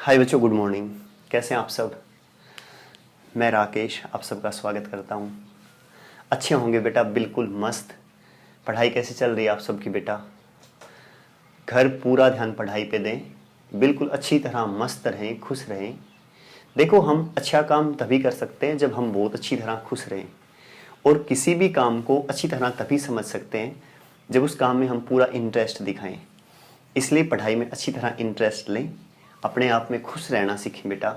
हाय बच्चों, good morning. कैसे हैं आप सब? मैं राकेश आप सबका स्वागत करता हूँ। अच्छे होंगे बेटा, बिल्कुल मस्त। पढ़ाई कैसी चल रही है आप सबकी बेटा? घर पूरा ध्यान पढ़ाई पे दें, बिल्कुल अच्छी तरह मस्त रहें, खुश रहें। देखो, हम अच्छा काम तभी कर सकते हैं जब हम बहुत अच्छी तरह खुश रहें, और किसी भी काम को अच्छी तरह तभी समझ सकते हैं जब उस काम में हम पूरा इंटरेस्ट दिखाएं। इसलिए पढ़ाई में अच्छी तरह इंटरेस्ट लें, अपने आप में खुश रहना सीखें बेटा।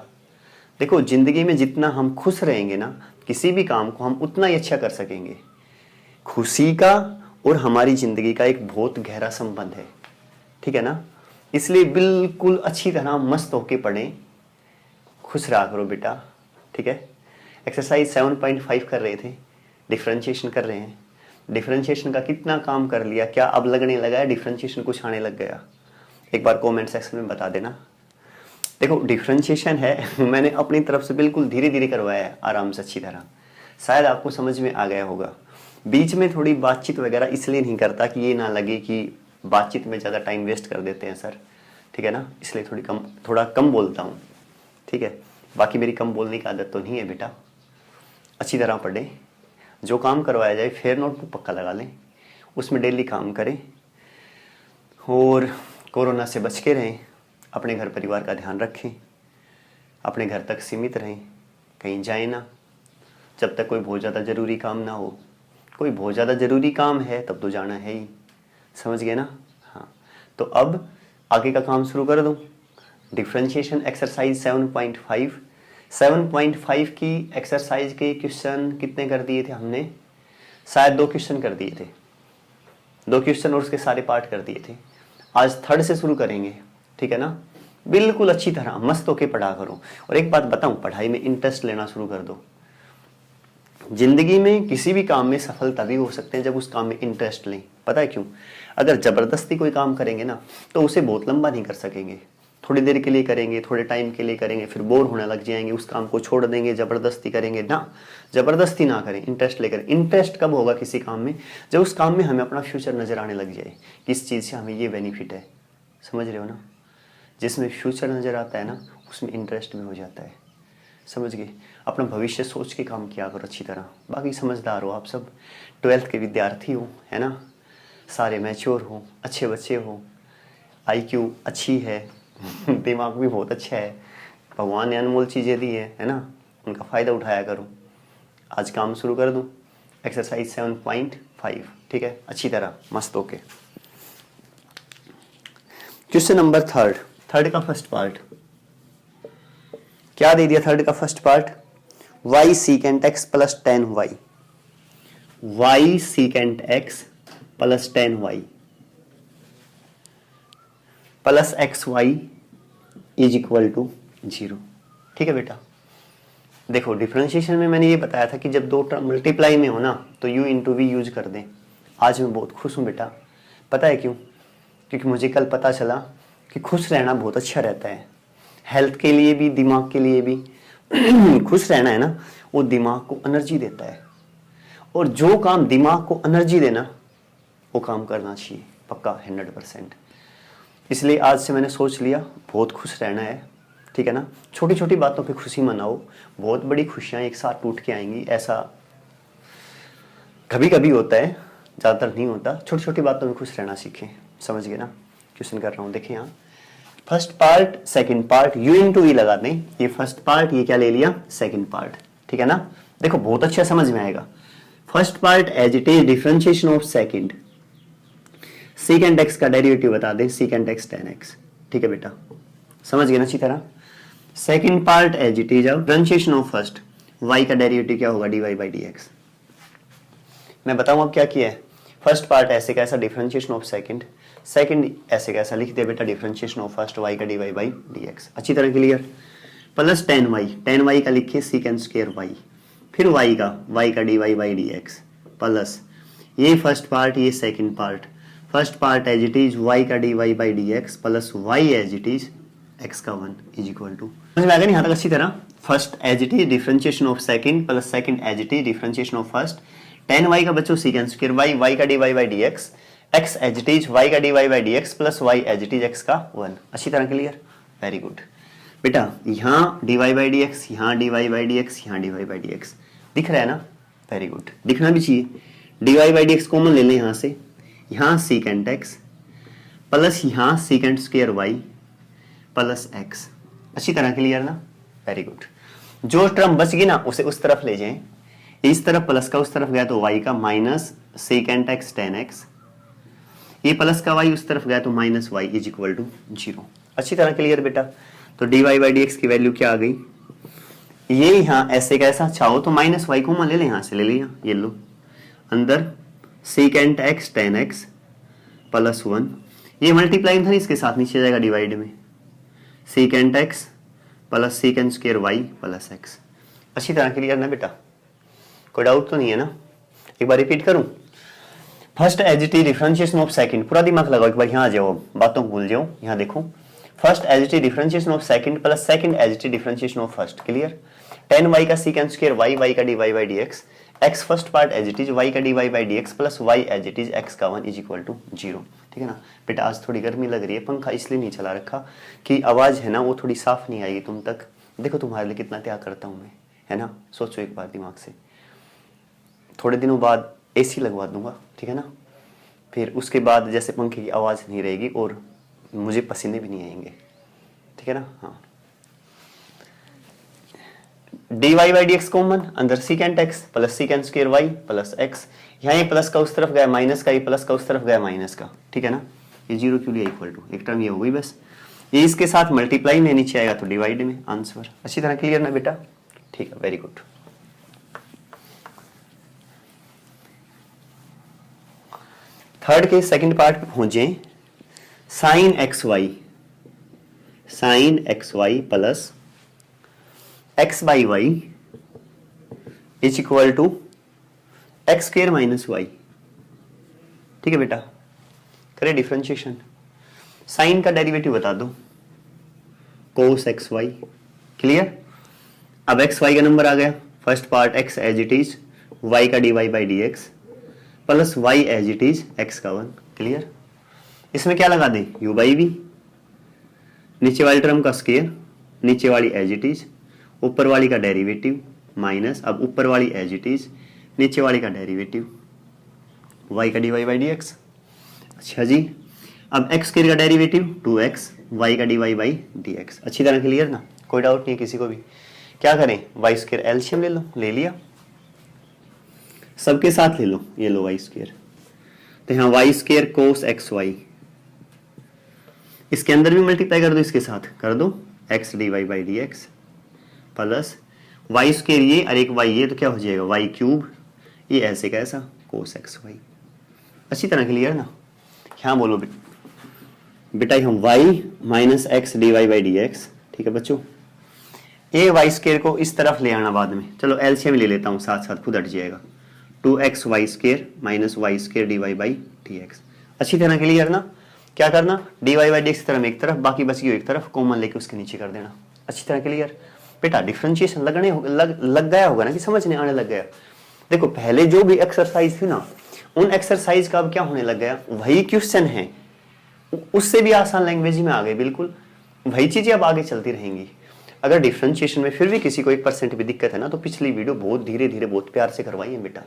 देखो, ज़िंदगी में जितना हम खुश रहेंगे ना, किसी भी काम को हम उतना ही अच्छा कर सकेंगे। खुशी का और हमारी ज़िंदगी का एक बहुत गहरा संबंध है, ठीक है ना? इसलिए बिल्कुल अच्छी तरह मस्त होके पढ़ें, खुश रहा करो बेटा, ठीक है? एक्सरसाइज 7.5 कर रहे थे, डिफ्रेंशिएशन कर रहे हैं। डिफ्रेंशिएशन का कितना काम कर लिया? क्या अब लगने लगा है डिफ्रेंशिएशन कुछ आने लग गया? एक बार कमेंट सेक्शन में बता देना। देखो, डिफ्रेंशिएशन है मैंने अपनी तरफ से बिल्कुल धीरे धीरे करवाया है, आराम से अच्छी तरह। शायद आपको समझ में आ गया होगा। बीच में थोड़ी बातचीत वगैरह इसलिए नहीं करता कि ये ना लगे कि बातचीत में ज़्यादा टाइम वेस्ट कर देते हैं सर, ठीक है ना? इसलिए थोड़ा कम बोलता हूँ, ठीक है? बाकी मेरी कम बोलने की आदत तो नहीं है बेटा। अच्छी तरह पढ़ें, जो काम करवाया जाए फेयर नोटबुक पक्का लगा लें, उसमें डेली काम करें, और कोरोना से बच के रहें। अपने घर परिवार का ध्यान रखें, अपने घर तक सीमित रहें, कहीं जाएं ना जब तक कोई बहुत ज़्यादा ज़रूरी काम ना हो। कोई बहुत ज़्यादा ज़रूरी काम है तब तो जाना है ही, समझ गए ना? हाँ, तो अब आगे का काम शुरू कर दूँ। डिफ्रेंशिएशन एक्सरसाइज 7.5 7.5 की एक्सरसाइज के क्वेश्चन कितने कर दिए थे हमने? शायद 2 क्वेश्चन कर दिए थे, 2 क्वेश्चन और उसके सारे पार्ट कर दिए थे। आज थर्ड से शुरू करेंगे, ठीक है ना? बिल्कुल अच्छी तरह मस्त होके पढ़ा करो। और एक बात बताऊं, पढ़ाई में इंटरेस्ट लेना शुरू कर दो। जिंदगी में किसी भी काम में सफल तभी हो सकते हैं जब उस काम में इंटरेस्ट लें। पता है क्यों? अगर जबरदस्ती कोई काम करेंगे ना तो उसे बहुत लंबा नहीं कर सकेंगे। थोड़ी देर के लिए करेंगे, थोड़े टाइम के लिए करेंगे, फिर बोर होने लग जाएंगे, उस काम को छोड़ देंगे, जबरदस्ती करेंगे ना। जबरदस्ती ना करें, इंटरेस्ट लेकर। इंटरेस्ट कब होगा किसी काम में? जब उस काम में हमें अपना फ्यूचर नजर आने लग जाए कि इस चीज़ से हमें ये बेनिफिट है। समझ रहे हो ना? जिसमें फ्यूचर नज़र आता है ना, उसमें इंटरेस्ट भी हो जाता है। समझ गए? अपना भविष्य सोच के काम किया करो अच्छी तरह। बाकी समझदार हो आप सब, 12th के विद्यार्थी हो, है ना? सारे मैच्योर हो, अच्छे बच्चे हो, IQ अच्छी है दिमाग भी बहुत अच्छा है। भगवान ने अनमोल चीज़ें दी है ना? उनका फ़ायदा उठाया करो। आज काम शुरू कर दूँ। एक्सरसाइज 7.5, ठीक है? अच्छी तरह मस्त होके। क्वेश्चन नंबर थर्ड का फर्स्ट पार्ट क्या दे दिया? थर्ड का first part, y secant x plus 10y, y secant x plus 10y plus xy is equal to 0, ठीक है बेटा? देखो, डिफरेंशिएशन में मैंने ये बताया था कि जब दो टर्म मल्टीप्लाई में हो ना तो u इंटू वी यूज कर दें। आज मैं बहुत खुश हूँ बेटा। पता है क्यों? क्योंकि मुझे कल पता चला कि खुश रहना बहुत अच्छा रहता है, हेल्थ के लिए भी, दिमाग के लिए भी। खुश रहना है ना, वो दिमाग को एनर्जी देता है, और जो काम दिमाग को एनर्जी देना वो काम करना चाहिए पक्का 100%। इसलिए आज से मैंने सोच लिया बहुत खुश रहना है, ठीक है ना? छोटी छोटी बातों पे खुशी मनाओ, बहुत बड़ी खुशियाँ एक साथ टूट के आएंगी। ऐसा कभी कभी होता है, ज़्यादातर नहीं होता। छोटी छोटी बातों में खुश रहना सीखें, समझ गए ना? क्वेश्चन कर रहा हूँ, देखिए यहाँ first part second part, u into v लगा दें। ये फर्स्ट पार्ट, ये क्या ले लिया? सेकंड पार्ट, ठीक है ना? देखो, बहुत अच्छा समझ में आएगा। First part as it is differentiation of second, second x का डेरिवेटिव बता दें, सेकंड x tan x, ठीक है बेटा? समझ गए ना अच्छी तरह? Second part as it is differentiation of first, y का डेरिवेटिव क्या होगा? dy by dx। मैं बताऊं अब क्या किया है? फर्स्ट पार्ट ऐसे कैसा डिफरेंशिएशन ऑफ सेकंड, सेकंड ऐसे कैसा लिख दे बेटा डिफरेंशिएशन ऑफ फर्स्ट, y का dy by dx। अच्छी तरह क्लियर? प्लस 10y का लिखिए सेकंड स्क्वायर y, फिर y का dy by dx, प्लस ये फर्स्ट पार्ट, ये second part. First part as it is y का dy by dx plus y as it is x का 1 इज इक्वल टू। समझ में आ गया नहीं यहाँ तक अच्छी तरह? First as it is differentiation of second plus second as it is differentiation of first, 10y का बच्चों सेकंड स्क्वायर y का dy by dx, x as it is y का dy by dx plus y as it is x का 1। अच्छी तरह clear? Very good. बेटा यहाँ dy by d x, यहाँ dy बाई डी एक्स, यहाँ dy by d x दिख रहा है ना, वेरी गुड, दिखना भी चाहिए। dy by d x common ले लें यहाँ से, यहाँ सीकेंट एक्स प्लस यहाँ secant square y plus x, अच्छी तरह क्लियर ना, वेरी गुड। जो टर्म बच गई ना उसे उस तरफ ले जाएं, इस तरफ प्लस का उस तरफ गया तो y का minus secant x ten x, ये प्लस का y उस तरफ गया तो minus y is equal to 0, अच्छी तरह क्लियर बेटा। तो dy बाई डी एक्स की वैल्यू क्या आ गई, ये यहाँ ऐसे कैसा चाहो तो माइनस वाई कॉमन ले लें, यहाँ से ले लिया, ये लो अंदर secant x ten x plus 1, ये मल्टीप्लाई था इसके साथ नीचे जाएगा डिवाइड में, secant x plus secant square y plus x, अच्छी तरह क्लियर ना बेटा, कोई डाउट तो नहीं है ना। एक बार रिपीट करूं, first as it is differentiation of second, पूरा दिमाग लगाओ एक बार, यहाँ आ जाओ, बातों को भूल जाओ, यहाँ देखो, first as it is differentiation of second plus second as it is differentiation of first, clear. 10y का सीकेंट स्क्वायर वाई, वाई का d y by d x, x first part as it is, y का d y by d x plus y as it is x का 1 is equal to 0, ठीक है ना बेटा। आज थोड़ी गर्मी लग रही है, पंखा इसलिए नहीं चला रखा कि आवाज़ है ना वो थोड़ी साफ नहीं आएगी तुम तक, देखो तुम्हारे लिए कितना त्याग करता हूँ मैं, है ना, सोचो एक बार दिमाग से। थोड़े दिनों बाद एसी लगवा दूंगा, ठीक है ना, फिर उसके बाद जैसे पंखे की आवाज़ नहीं रहेगी और मुझे पसीने भी नहीं आएंगे, ठीक है ना। हाँ, dy by d x common, अंदर secant x plus secant square y plus x, यहाँ ये प्लस का उस तरफ गया माइनस का, ये प्लस का उस तरफ गया माइनस का, ठीक है ना, ये 0 क्यों लिया, इक्वल टू, एक टर्म ये हो गई बस, ये इसके साथ मल्टीप्लाई में नीचे आएगा तो डिवाइड में, आंसर। अच्छी तरह क्लियर ना बेटा, ठीक है, वेरी गुड। थर्ड के सेकंड पार्ट पे पहुंचे, sine x y plus x by y is equal to x square minus y, ठीक है बेटा। करें डिफरेंशिएशन, साइन का डेरिवेटिव बता दो, कोस एक्स वाई, क्लियर। अब एक्स वाई का नंबर आ गया, first part x as it is, y का d y by d x plus y as it is x का 1, क्लियर। इसमें क्या लगा दें, यू बाई वी, नीचे वाली टर्म का स्क्वायर, नीचे वाली एज इट इज, ऊपर वाली का डेरिवेटिव माइनस, अब ऊपर वाली एज इट इज, नीचे वाली का डेरिवेटिव y का d y by d x. अच्छा जी, अब x स्क्वायर का डेरिवेटिव 2x, y का d y by d x, अच्छी तरह क्लियर ना, कोई डाउट नहीं है किसी को भी। क्या करें, y स्क्वायर एलसीएम ले लो, ले लिया, सबके साथ ले लो, ये लो y स्क्वायर, तो यहाँ y square cos x y, इसके अंदर भी मल्टीप्लाई कर दो, इसके साथ कर दो x d y by d x plus y square ये और एक वाई ये, तो क्या हो जाएगा वाई क्यूब, ये ऐसे कैसा कोस एक्स वाई, अच्छी तरह क्लियर ना। यहाँ बोलो बेटा हम y minus x d y by d x, ठीक है बच्चों। ये वाई स्क्वायर को इस तरफ ले आना बाद में, चलो एलसीएम ले लेता हूँ साथ साथ, खुद हट जाएगा, 2x y square minus y square d y by d x, अच्छी तरह क्लियर ना। क्या करना, d y by d x तरफ एक तरफ, बाकी बच गई एक तरफ, कॉमन लेके उसके नीचे कर देना, अच्छी तरह क्लियर बेटा। डिफरेंशिएशन लग गया होगा ना, कि समझने आने लग गया। देखो पहले जो भी एक्सरसाइज थी ना, उन एक्सरसाइज का अब क्या होने लग गया, वही क्वेश्चन है, उससे भी आसान लैंग्वेज में आ गए, बिल्कुल वही चीजें अब आगे चलती रहेंगी। अगर डिफरेंशिएशन में फिर भी किसी को 1% भी दिक्कत है ना, तो पिछली वीडियो बहुत धीरे धीरे बहुत प्यार से करवाइए बेटा,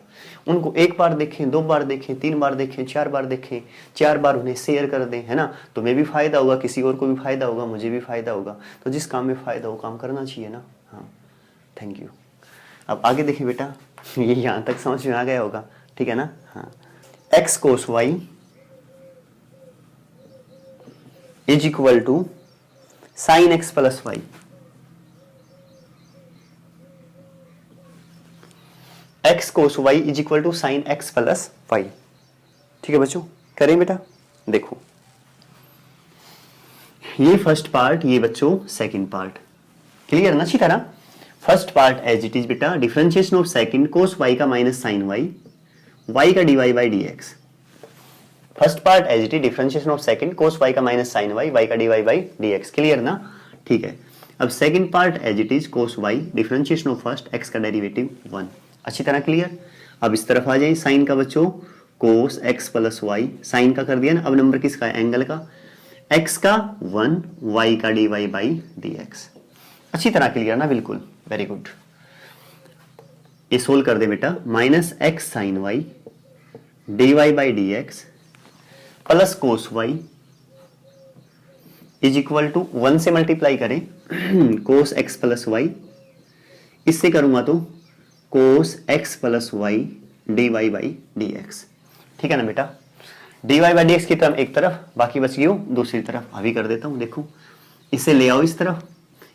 उनको एक बार देखें, 2 बार देखें, 3 बार देखें, 4 बार देखें, 4 बार उन्हें शेयर कर दें, है ना, तुम्हें भी फायदा होगा, किसी और को भी फायदा होगा, मुझे भी फायदा होगा। तो जिस काम में फायदा हो काम करना चाहिए ना। हाँ, थैंक यू। अब आगे देखें बेटा, ये यहाँ तक समझ में आ गया होगा, ठीक है ना। हाँ, x cos y is equal to sine x plus y, x cos y is equal to sine x plus y, ठीक है बच्चों। करें बेटा, देखो ये फर्स्ट पार्ट, ये बच्चों सेकंड पार्ट, क्लियर ना अच्छी तरह। First part as it is बेटा, differentiation of second cos y का माइनस साइन वाई, वाई का d y by d x. First part as it is differentiation of second cos y का minus sine y, y का d y by d x, clear ना, ठीक है। अब second part as it is cos y differentiation of first, x का derivative 1, अच्छी तरह clear. अब इस तरफ आ जाए, साइन का बच्चों cos x plus y, sine का कर दिया ना, अब नंबर किसका है, एंगल का, एक्स का 1, वाई का d y by d x, अच्छी तरह क्लियर ना, बिल्कुल वेरी गुड। ये सोल्व कर दे बेटा, minus x sine y d y by d x plus cos y is equal to 1 से मल्टीप्लाई करें कोस एक्स प्लस वाई, इससे करूंगा तो cos x plus y d y by d x. ठीक है ना बेटा, d y by d x की टर्म एक तरफ, बाकी बच गई दूसरी तरफ। अभी कर देता हूं, देखो इसे ले आओ इस तरफ,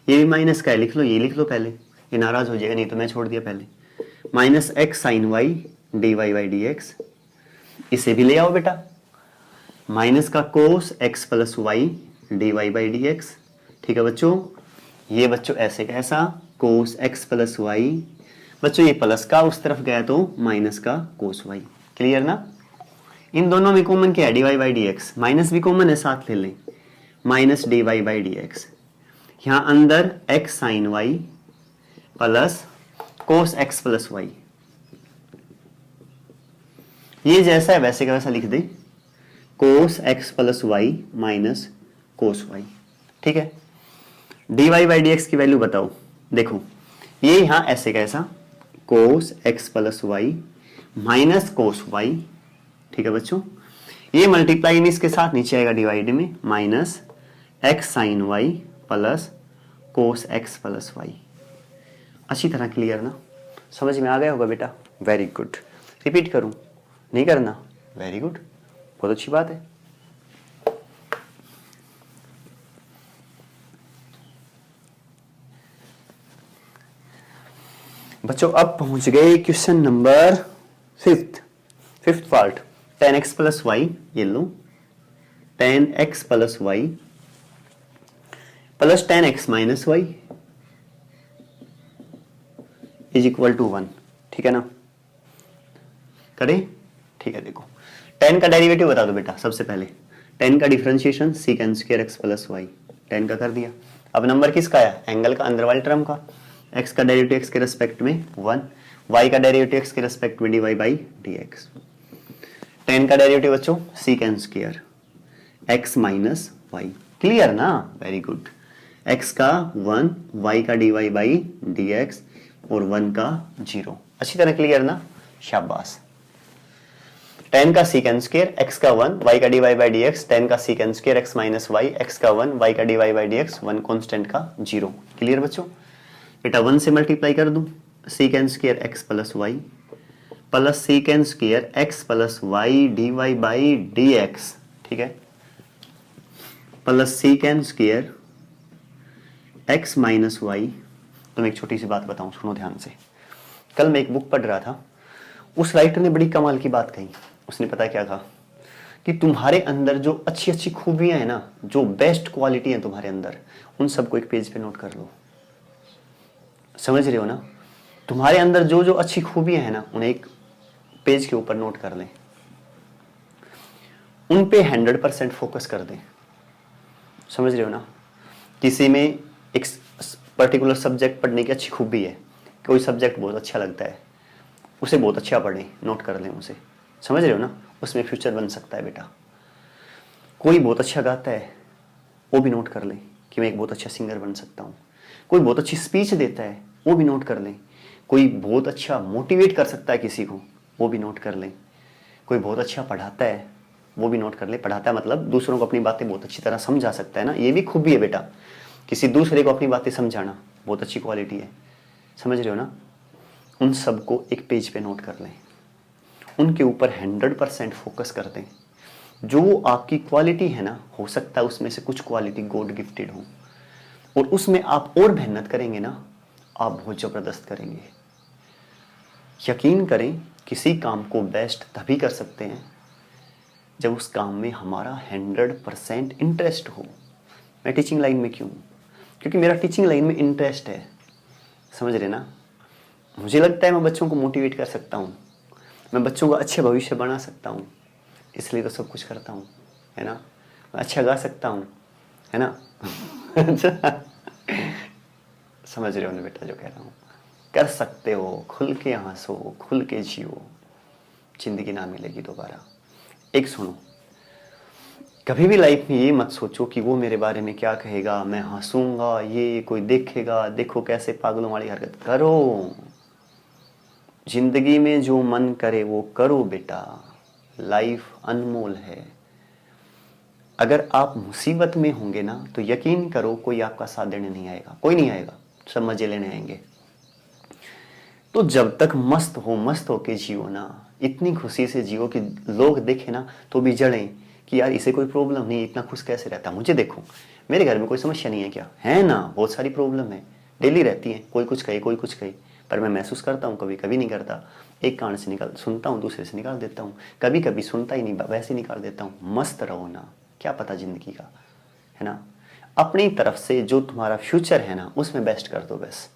ये भी माइनस का है, लिख लो, ये लिख लो पहले, ये नाराज हो जाएगा, नहीं तो मैं छोड़ दिया पहले। Minus x sine y d y by d x, इसे भी ले आओ बेटा, माइनस का cos x plus y d y by d x. ठीक है बच्चों, ये बच्चों ऐसे कैसा, कोस एक्स प्लस वाई, बच्चों ये प्लस का उस तरफ गया तो माइनस का कोस वाई। क्लियर ना, इन दोनों में कॉमन क्या है, d y by d x, minus भी कॉमन है, साथ ले लें, minus d y by d x, यहां अंदर x sine y plus cos x plus y, ये जैसा है वैसे का वैसा लिख दे, cos x plus Y minus cos y. ठीक है, d y by d x की वैल्यू बताओ, देखो ये यहां ऐसे कैसा, cos x plus Y minus cos y. ठीक है बच्चों, ये मल्टीप्लाई में इसके साथ नीचे आएगा डिवाइड में, minus x sine y plus cos x plus y. अच्छी तरह क्लियर ना, समझ में आ गया होगा बेटा, वेरी गुड। रिपीट करूं, नहीं करना, वेरी गुड, बहुत अच्छी बात है। बच्चों अब पहुंच गए question number fifth part, tan x plus y, ये लो tan x plus Y plus tan x minus y is equal to 1। ठीक है ना, करें, ठीक है। देखो tan का डेरिवेटिव बता दो बेटा, सबसे पहले tan का differentiation secant square x plus y, tan का कर दिया। अब नंबर किसका आया, एंगल का, अंदर वाली टर्म का, x का डेरिवेटिव x के रेस्पेक्ट में 1, y का डेरिवेटिव x के रेस्पेक्ट में dy बाई dx, tan का डेरिवेटिव बच्चों secant square x minus y. Clear ना, वेरी गुड, x का 1, y का dy बाई dx और 1 का 0। अच्छी तरह क्लियर ना, शाबाश। tan का सीकेंड स्क्वायर x का 1, y का dy बाई dx, tan का secant square x minus y, x का 1, y का dy बाई dx, 1 कांस्टेंट का 0। क्लियर बच्चों, बेटा 1 से मल्टीप्लाई कर दूं, secant square x plus Y plus secant square x plus y d y by d x. ठीक है, plus secant square x minus y. तो मैं एक छोटी सी बात बताऊं, सुनो ध्यान से। कल मैं एक बुक पढ़ रहा था, उस राइटर ने बड़ी कमाल की बात कही। उसने पता क्या कहा कि तुम्हारे अंदर जो अच्छी अच्छी खूबियां हैं ना, जो बेस्ट क्वालिटी है तुम्हारे अंदर, उन सबको एक पेज पे नोट कर लो। समझ रहे हो ना, तुम्हारे अंदर जो जो अच्छी खूबियां हैं ना, उन्हें एक पेज के ऊपर नोट कर लें, उन पे 100% फोकस कर दें। समझ रहे हो ना, किसी में एक पर्टिकुलर सब्जेक्ट पढ़ने की अच्छी खूबी है, कोई सब्जेक्ट बहुत अच्छा लगता है, उसे बहुत अच्छा पढ़ें, नोट कर लें उसे। समझ रहे हो ना, उसमें फ्यूचर बन सकता है बेटा। कोई बहुत अच्छा गाता है, वो भी नोट कर लें कि मैं एक बहुत अच्छा सिंगर बन सकता हूँ। कोई बहुत अच्छी स्पीच देता है, वो भी नोट कर लें। कोई बहुत अच्छा मोटिवेट कर सकता है किसी को, वो भी नोट कर लें। कोई बहुत अच्छा पढ़ाता है, वो भी नोट कर ले। पढ़ाता है मतलब दूसरों को अपनी बातें बहुत अच्छी तरह समझा सकता है ना, ये भी खूबी है बेटा। किसी दूसरे को अपनी बातें समझाना बहुत अच्छी क्वालिटी है। समझ रहे हो ना, उन सबको एक पेज पे नोट कर लें, उनके ऊपर 100% फोकस कर दें। जो आपकी क्वालिटी है ना, हो सकता है उसमें से कुछ क्वालिटी गॉड गिफ्टेड हो, और उसमें आप और मेहनत करेंगे ना, आप बहुत ज़बरदस्त करेंगे। यकीन करें, किसी काम को बेस्ट तभी कर सकते हैं जब उस काम में हमारा 100% इंटरेस्ट हो। मैं टीचिंग लाइन में क्यों? क्योंकि मेरा टीचिंग लाइन में इंटरेस्ट है। समझ रहे ना, मुझे लगता है मैं बच्चों को मोटिवेट कर सकता हूँ, मैं बच्चों को अच्छे भविष्य बना सकता हूँ, इसलिए तो सब कुछ करता हूँ, है ना। मैं अच्छा गा सकता हूँ, है ना। समझ रहे हो ना बेटा जो कह रहा हूँ? कर सकते हो, खुल के हंसो, खुल के जियो, जिंदगी ना मिलेगी दोबारा। एक सुनो, कभी भी लाइफ में ये मत सोचो कि वो मेरे बारे में क्या कहेगा, मैं हंसूंगा, ये कोई देखेगा, देखो कैसे पागलों वाली हरकत। करो, जिंदगी में जो मन करे वो करो बेटा, लाइफ अनमोल है। अगर आप मुसीबत में होंगे ना तो यकीन करो कोई आपका साथ देने नहीं आएगा, कोई नहीं आएगा, सब मजे लेने आएंगे। तो जब तक मस्त होके जियो ना, इतनी खुशी से जियो कि लोग देखे ना तो भी जड़ें कि यार इसे कोई प्रॉब्लम नहीं, इतना खुश कैसे रहता। मुझे देखो, मेरे घर में कोई समस्या नहीं है क्या, है ना, बहुत सारी प्रॉब्लम है, डेली रहती है, कोई कुछ कहे कोई कुछ कहे, पर मैं महसूस करता हूँ, कभी कभी नहीं करता। एक कान से निकाल सुनता हूँ, दूसरे से निकाल देता हूँ, कभी कभी सुनता ही नहीं, वैसे निकाल देता हूँ। मस्त रहो ना, क्या पता जिंदगी का, है ना। अपनी तरफ से जो तुम्हारा फ्यूचर है ना उसमें बेस्ट कर दो, बस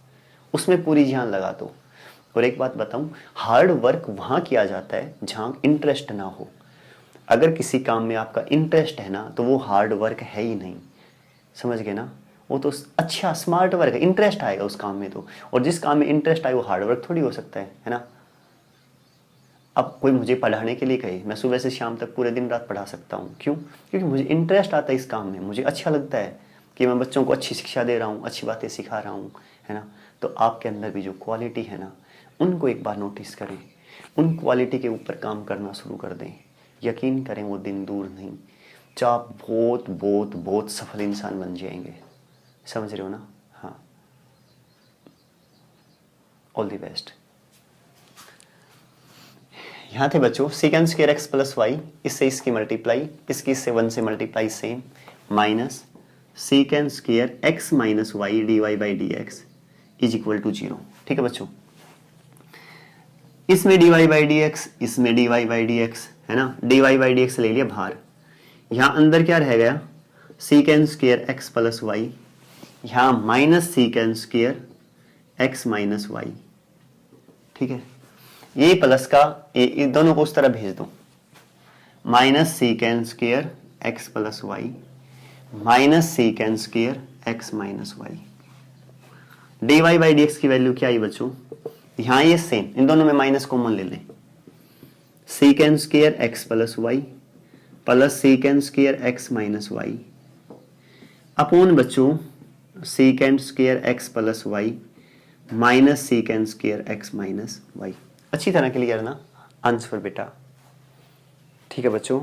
उसमें पूरी जान लगा दो। और एक बात बताऊं, हार्ड वर्क वहां किया जाता है जहां इंटरेस्ट ना हो। अगर किसी काम में आपका इंटरेस्ट है ना तो वो हार्ड वर्क है ही नहीं, समझ गए ना। वो तो अच्छा स्मार्ट वर्क है, इंटरेस्ट आएगा उस काम में तो। और जिस काम में इंटरेस्ट आए वो हार्ड वर्क थोड़ी हो सकता है ना। अब कोई मुझे पढ़ाने के लिए कहे, मैं सुबह से शाम तक पूरे दिन रात पढ़ा सकता हूँ, क्यों? क्योंकि मुझे इंटरेस्ट आता है इस काम में, मुझे अच्छा लगता है कि मैं बच्चों को अच्छी शिक्षा दे रहा हूँ, अच्छी बातें सिखा रहा हूँ, है ना। तो आपके अंदर भी जो क्वालिटी है ना उनको एक बार नोटिस करें, उन क्वालिटी के ऊपर काम करना शुरू कर दें। यकीन करें वो दिन दूर नहीं, जब आप बहुत बहुत बहुत सफल इंसान बन जाएंगे। समझ रहे हो ना? हाँ, ऑल द बेस्ट। यहाँ थे बच्चों second square x plus y, इससे इसकी मल्टीप्लाई, इससे 1 से multiply same, minus second square x minus y d y by d x is equal to 0। ठीक है बच्चों, इसमें d y by d x, इसमें d y by d x, है ना। D y by d x ले लिया बाहर, यहाँ अंदर क्या रह गया, secant square x plus y, यहाँ minus second square x minus y. ठीक है, ये प्लस का ये दोनों को उस तरह भेज दो, minus second square x plus Y minus second square x minus y. D y by d x की वैल्यू क्या आई बच्चों, यहां ये सेम, इन दोनों में माइनस कॉमन ले लें, second square x plus Y plus second square x minus Y upon बच्चों second square x plus Y minus second square x minus Y. अच्छी तरह क्लियर ना आंसर बेटा? ठीक है बच्चों।